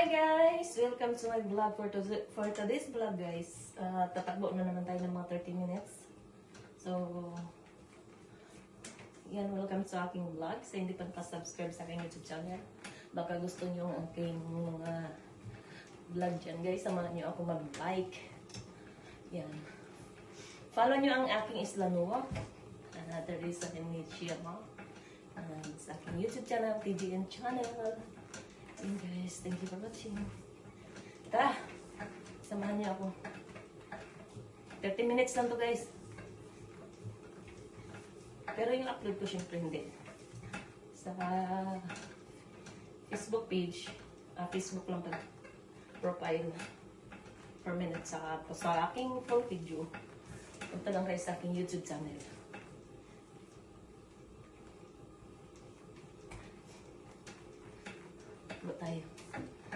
Hi guys! Welcome to my vlog for today's vlog guys. Tatakbo na naman tayo ng mga 30 minutes. So, yan, welcome sa aking vlog. Sa hindi pa nakasubscribe sa aking YouTube channel, baka gusto nyo ang aking mga vlog dyan guys. Samahan nyo ako mag-like. Yan. Follow nyo ang aking Islanua. Teresa Inichiyama. Sa aking YouTube channel, TGN channel. And guys, thank you for watching. Tara! Samahan niyo ako. 30 minutes lang to guys. Pero yung upload ko syempre hindi. Sa Facebook page, Facebook lang pag profile per minute. Sa aking full video, punta lang kayo sa aking YouTube channel.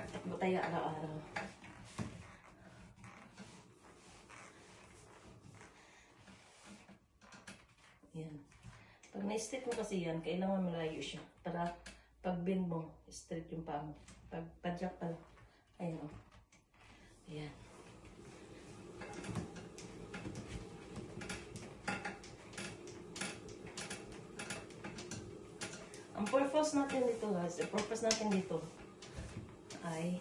Takbo tayo araw-araw. Yan. Pag na-straight mo kasi yan, kailangan malayo siya. Para pag bend mo, straight yung paa mo. Pag padyak pala. Ayun o. Yan. Ang purpose natin dito guys, ay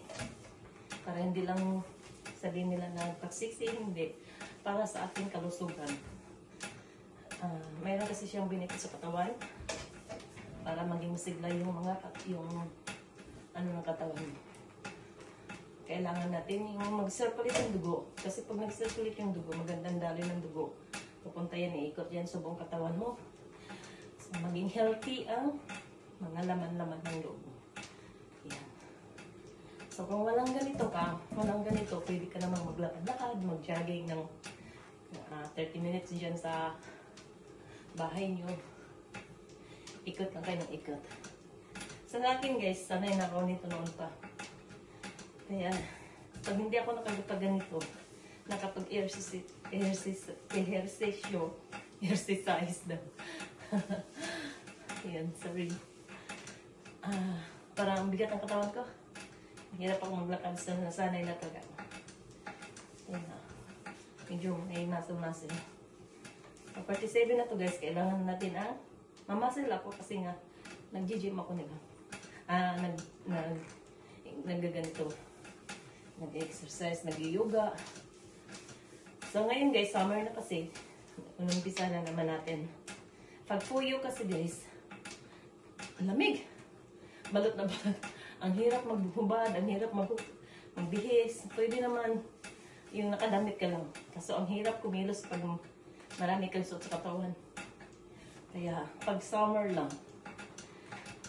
para hindi lang sabihin nila na pagsiksi, hindi. Para sa ating kalusugan. Mayroon kasi siyang benefit sa katawan para maging masigla yung ng katawan mo. Kailangan natin yung mag-circulate yung dugo. Kasi pag nag-circulate yung dugo, magandang daloy ng dugo. Pupunta yan, iikot yan sa buong katawan mo. So, maging healthy ang mga laman-laman ng loob mo. Yan. So, kung walang ganito, pwede ka namang maglakad-lakad, mag-jogging ng 30 minutes dyan sa bahay nyo. Ikot lang kayo ng ikot. Sa akin guys, sanay na ako nito noon pa. Kaya, pag hindi ako nakapag-ganito, nakapag-exercise daw. Yan, sorry. Parang bigat ang katawan ko. Hirap ako maglakad sa nasanay na taga. Yan na. Medyo may muscle. 47 na to guys. Kailangan natin ang mamuscle ako kasi nga nag-gym ako nila. Nagaganito. Nag-exercise, nag-yoga. So ngayon guys, summer na kasi. Unumpisa na naman natin. Pag puyo kasi guys, ang lamig. Balot na balot. Ang hirap maghubad, ang hirap magbihis. Pwede naman yung nakadamit ka lang. Kaso ang hirap kumilos pag marami kang suot sa katawan. Kaya pag summer lang,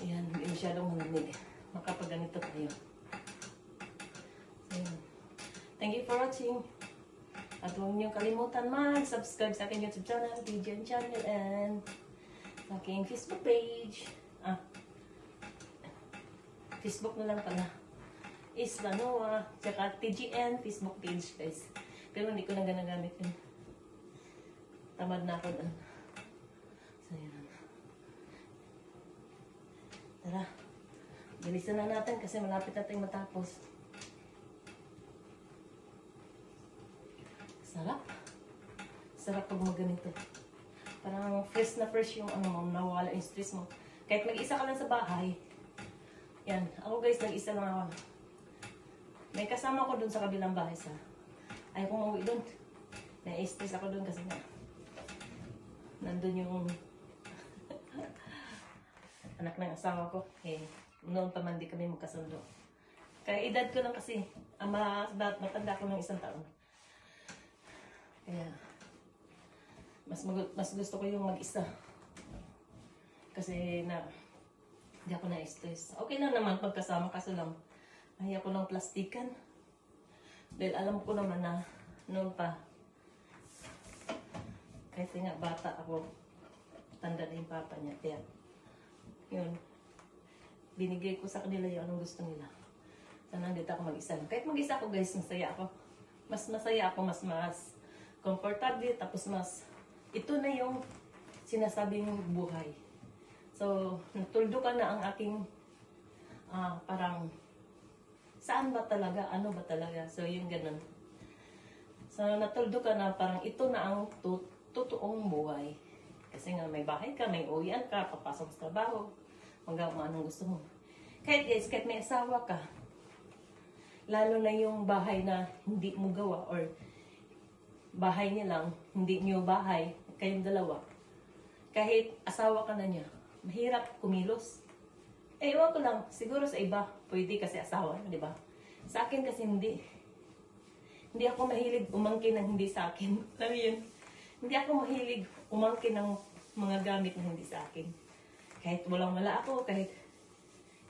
ayan, hindi masyadong malamig. Makapag-ganito tayo. Ayan. Thank you for watching. At huwag niyong kalimutan mag-subscribe sa aking YouTube channel, TGN channel, and sa aking Facebook page. Facebook na lang pala. Islanua, tsaka TGN Facebook page guys. Pero hindi ko na ganagamit yun. Tamad na ako doon. So yan. Tara. Bilisan na natin kasi malapit na tayong matapos. Sarap. Sarap pag maganito. Parang fresh na fresh yung nawala yung stress mo. Kahit mag-isa ka lang sa bahay. Yan. Ako guys, nag-isa lang ako. May kasama ko dun sa kabilang bahay sa. Ayaw kong mauwi dun. Na-stress ako dun kasi nga. Nandun yung anak ng asawa ko. Noon pa man di kami magkasundo. Kaya edad ko lang kasi. Matanda ko ng 1 taon. Kaya mas gusto ko yung mag-isa. Kasi hindi ako na-stress. Okay lang naman pagkasama, kaso lang ayaw ko ng plastikan. Dahil alam ko naman na noon pa, kasi nga bata ako, tanda na yung papa niya. Kaya, yun, binigay ko sa kanila yung anong gusto nila. Sana dito ako mag-isa lang. Kahit mag-isa ako guys, masaya ako. Mas masaya ako, mas komportable, tapos ito na yung sinasabing buhay. So, natuldo ka na ang aking parang Saan ba talaga? Ano ba talaga? So, yung ganun. So, natuldo ka na parang ito na ang totoong buhay. Kasi nga, may bahay ka, may uwian ka, papasok sa trabaho, magawa mo anong gusto mo. Kahit guys, kahit may asawa ka, lalo na yung bahay na hindi mo gawa or bahay nilang, hindi niyo bahay, kayong dalawa. Kahit asawa ka na niya, mahirap kumilos. Eh, iwan ko lang, siguro sa iba, pwede kasi asawa, di ba? Sa akin kasi hindi. Hindi ako mahilig umangkin ng hindi sa akin. Alam mo yun? Hindi ako mahilig umangkin ng mga gamit na hindi sa akin. Kahit walang-wala ako, kahit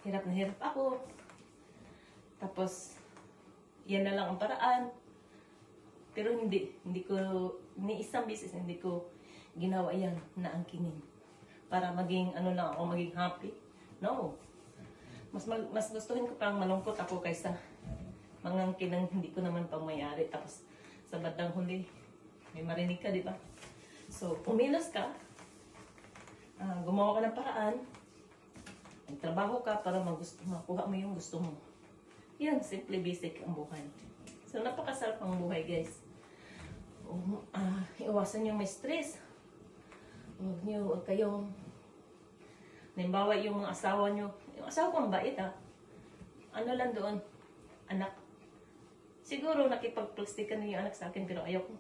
hirap na hirap ako. Tapos, yan na lang ang paraan. Pero hindi ko, ni isang beses, hindi ko ginawa yan na angkinin. Para maging, ano lang ako, maging happy. No. Mas gustuhin ko parang malungkot ako kaysa mangangkin ng hindi ko naman pang mayari. Tapos, sa bandang huli, may marinig ka, di ba? So, umilos ka, gumawa ka ng paraan, nagtrabaho ka para makuha mo yung gusto mo. Yan, simple basic ang buhay. So, napakasarap ang buhay, guys. Iwasan nyo may stress. Huwag kayong, halimbawa yung mga asawa nyo, yung asawa ko ang bait ano lang doon, anak. Siguro nakipag-plastikan na yung anak sa akin, pero ayoko.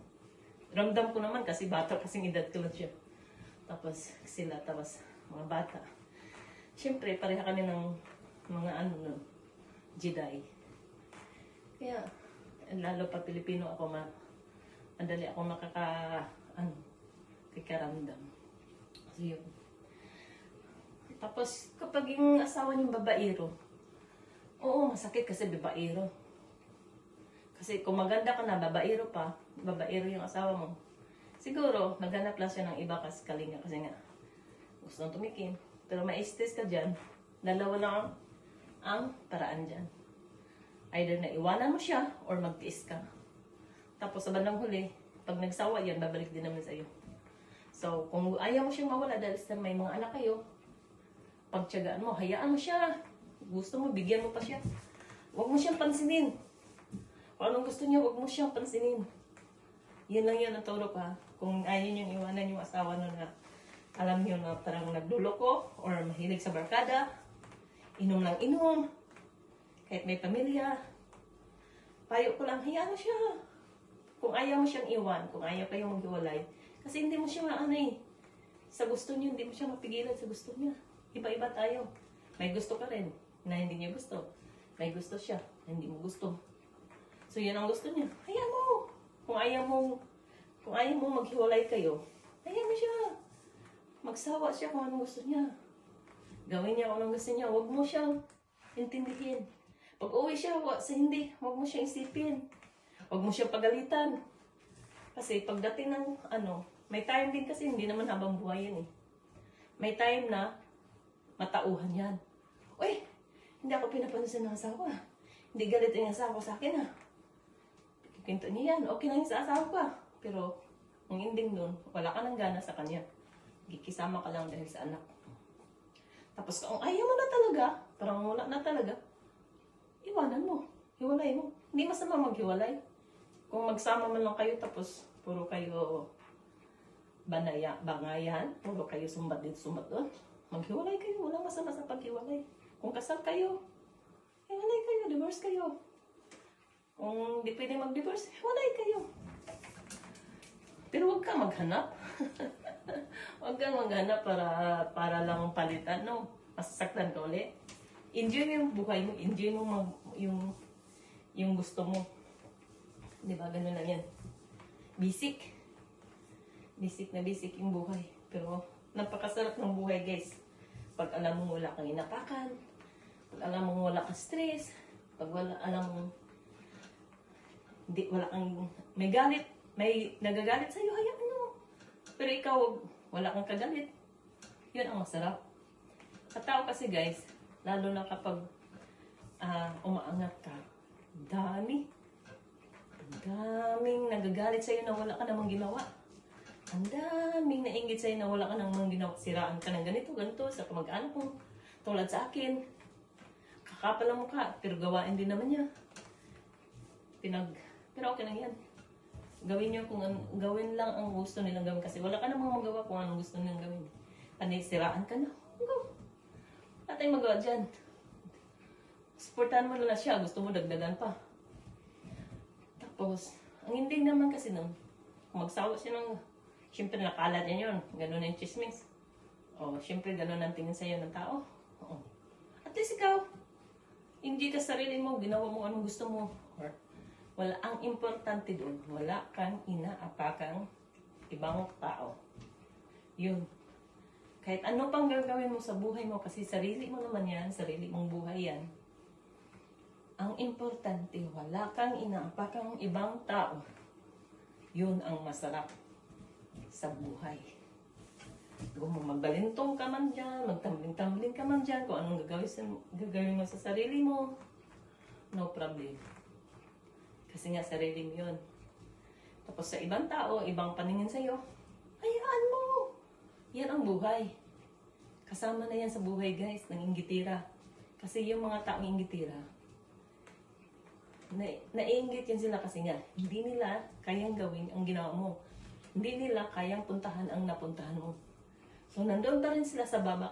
Ramdam ko naman kasi bata, kasing edad ko lang siya. Tapos mga bata. Siyempre, pareha kami ng mga Jedi. Kaya, lalo pa Pilipino ako, madali ako kikaramdam. So, yun. Tapos, kapag yung asawa niyong babaero, oo, masakit kasi babaero. Kasi kung maganda ka na, babaero pa, babaero yung asawa mo, siguro, naghanap lang siya ng iba kasi kalinga kasi nga, gusto nang tumikim. Pero ma-stress ka dyan, dalawa lang ang paraan dyan. Either na iwanan mo siya, or magtiis ka. Tapos sa bandang huli, pag nagsawa yan, babalik din naman sa'yo. So, kung ayaw mo siyang mawala dahil sa may mga anak kayo, pagtiyagaan mo, hayaan mo siya. Gusto mo, bigyan mo pa siya. Huwag mo siyang pansinin. Kung anong gusto niya, huwag mo siyang pansinin. Yan lang yan ang turo ka. Kung ayaw niyong iwanan yung asawa na alam niyo na parang nagluloko or mahilig sa barkada, inom lang inom, kahit may pamilya, payo ko lang, hayaan mo siya. Kung ayaw mo siyang iwan, kung ayaw kayong maghiwalay, kasi hindi mo siya sa gusto niyo, hindi mo siya mapigilan sa gusto niya. Iba-iba tayo. May gusto ka rin na hindi niya gusto. May gusto siya na hindi mo gusto. So, yan ang gusto niya. Hayaan mo. Kung ayaw mo maghiwalay kayo, hayaan mo siya. Magsawa siya kung anong gusto niya. Gawin niya kung anong gusto niya. Huwag mo siyang intindihin. Pag uwi siya, huwag mo siyang isipin. Huwag mo siyang pagalitan. Kasi pagdating ng may time din kasi hindi naman habang buhay yan eh. May time na matauhan yan. Uy, hindi ako pinapansin ng asawa. Hindi galit yung asawa ko sa akin Kinto niya yan. Okay lang yung sa asawa ko Pero, ang ending nun, wala ka ng gana sa kanya. Gikisama ka lang dahil sa anak. Tapos kung ayaw mo na talaga, parang wala na talaga, iwanan mo. Hiwalay mo. Hindi masama maghiwalay. Kung magsama man lang kayo, tapos puro kayo bangayan, puro kayo sumbat dito, sumbat doon, maghiwalay kayo. Walang masama sa paghiwalay. Kung kasal kayo, hiwalay kayo, divorce kayo. Kung di pwede mag-divorce, hiwalay kayo. Pero huwag ka maghanap. Huwag kang maghanap para lang palitan, no? Masasaktan ka ulit. Enjoy mo yung buhay mo. Enjoy mo yung gusto mo. Diba? Ganun lang yan. Basic. Basic na basic yung buhay. Pero napakasarap ng buhay, guys. Pag alam mo wala kang inapakan, pag alam mo wala kang stress, pag alam mo wala kang may galit, may nagagalit sa'yo, hayaan mo. Pero ikaw, wala kang kagalit. Yun ang masarap. Sa tao kasi, guys, lalo na kapag umaangat ka, daming nagagalit sa'yo na wala ka namang ginawa. Ang daming nainggit sa'yo na wala ka namang ginawa. Siraan ka ng ganito, sa kamag-anak mo. Tulad sa akin, Kakapal ang mukha, pero gawain din naman niya. Pero okay lang yan. Gawin niyo kung gawin lang ang gusto nilang gawin kasi wala ka namang magawa kung anong gusto nilang gawin. Panisiraan ka na. Go. Wala tayong magawa dyan. Supportahan mo na siya, gusto mo dagdagan pa. Tapos, ang hindi naman kasi nung magsawa siya ng, siyempre nakalat niya yun, gano'n yung chismis. O, siyempre gano'n ang tingin sa'yo ng tao. Oo. At least ikaw, hindi ka sarili mo, ginawa mo anong gusto mo. Or, wala, ang importante doon, wala kang inaapakang ibang tao. Yun. Kahit ano pang gagawin mo sa buhay mo, kasi sarili mo naman yan, sarili mong buhay yan. Ang importante, wala kang inaapakang ibang tao. Yun ang masarap sa buhay. Kung magbalintong ka man dyan, magtambling-tambling ka man dyan, kung anong gagawin mo sa sarili mo, no problem. Kasi nga sarili mo yun. Tapos sa ibang tao, ibang paningin sa'yo, hayaan mo! Yan ang buhay. Kasama na yan sa buhay guys, ng inggitira. Kasi yung mga taong inggitira, naiinggit yan sila kasi nga, hindi nila kayang gawin ang ginawa mo. Hindi nila kayang puntahan ang napuntahan mo. So, nandoon pa rin sila sa baba